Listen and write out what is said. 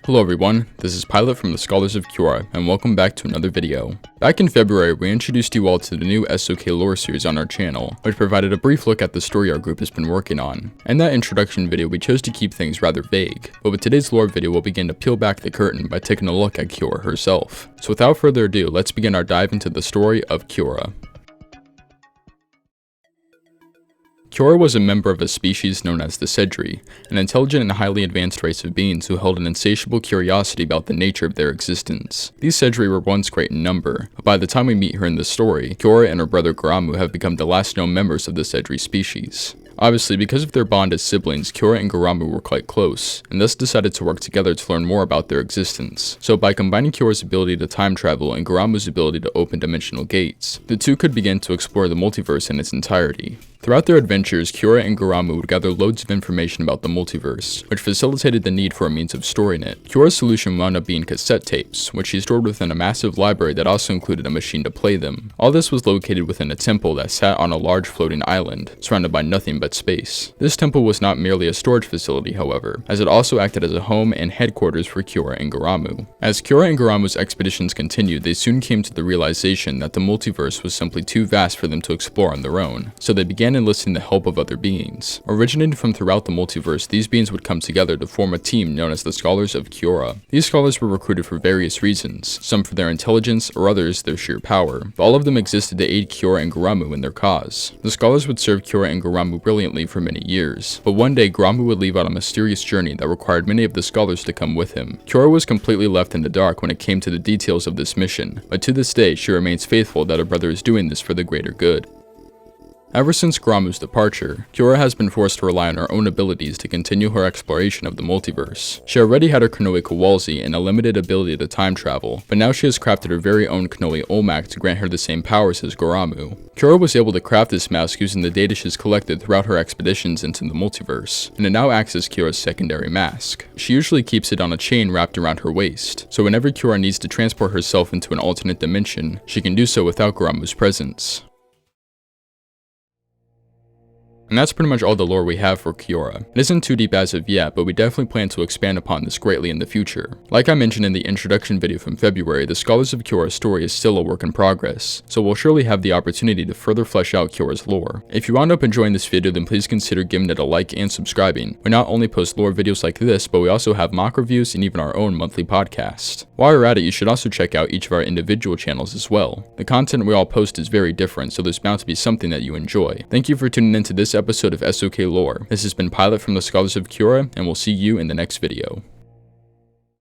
Hello everyone, this is Pilot from the Scholars of Kiora, and welcome back to another video. Back in February, we introduced you all to the new SOK Lore series on our channel, which provided a brief look at the story our group has been working on. In that introduction video, we chose to keep things rather vague, but with today's lore video, we'll begin to peel back the curtain by taking a look at Kiora herself. So without further ado, let's begin our dive into the story of Kiora. Kiora was a member of a species known as the Sedri, an intelligent and highly advanced race of beings who held an insatiable curiosity about the nature of their existence. These Sedri were once great in number, but by the time we meet her in the story, Kiora and her brother Garamu have become the last known members of the Sedri species. Obviously, because of their bond as siblings, Kiora and Garamu were quite close, and thus decided to work together to learn more about their existence. So by combining Kiora's ability to time travel and Garamu's ability to open dimensional gates, the two could begin to explore the multiverse in its entirety. Throughout their adventures, Kiora and Garamu would gather loads of information about the multiverse, which facilitated the need for a means of storing it. Kiora's solution wound up being cassette tapes, which she stored within a massive library that also included a machine to play them. All this was located within a temple that sat on a large floating island, surrounded by nothing but space. This temple was not merely a storage facility, however, as it also acted as a home and headquarters for Kiora and Garamu. As Kiora and Garamu's expeditions continued, they soon came to the realization that the multiverse was simply too vast for them to explore on their own, so they began enlisting the help of other beings. Originating from throughout the multiverse, these beings would come together to form a team known as the Scholars of Kiora. These scholars were recruited for various reasons, some for their intelligence or others their sheer power, but all of them existed to aid Kiora and Garamu in their cause. The scholars would serve Kiora and Garamu brilliantly for many years, but one day Garamu would leave on a mysterious journey that required many of the scholars to come with him. Kiora was completely left in the dark when it came to the details of this mission, but to this day she remains faithful that her brother is doing this for the greater good. Ever since Garamu's departure, Kiora has been forced to rely on her own abilities to continue her exploration of the multiverse. She already had her Kanoe Kowalzi and a limited ability to time travel, but now she has crafted her very own Kanoe Olmec to grant her the same powers as Garamu. Kiora was able to craft this mask using the data she's collected throughout her expeditions into the multiverse, and it now acts as Kiora's secondary mask. She usually keeps it on a chain wrapped around her waist, so whenever Kiora needs to transport herself into an alternate dimension, she can do so without Garamu's presence. And that's pretty much all the lore we have for Kiora. It isn't too deep as of yet, but we definitely plan to expand upon this greatly in the future. Like I mentioned in the introduction video from February, the Scholars of Kiora's story is still a work in progress, so we'll surely have the opportunity to further flesh out Kiora's lore. If you wound up enjoying this video, then please consider giving it a like and subscribing. We not only post lore videos like this, but we also have mock reviews and even our own monthly podcast. While you're at it, you should also check out each of our individual channels as well. The content we all post is very different, so there's bound to be something that you enjoy. Thank you for tuning into this episode of SOK Lore. This has been Pilot from the Scholars of Kiora, and we'll see you in the next video.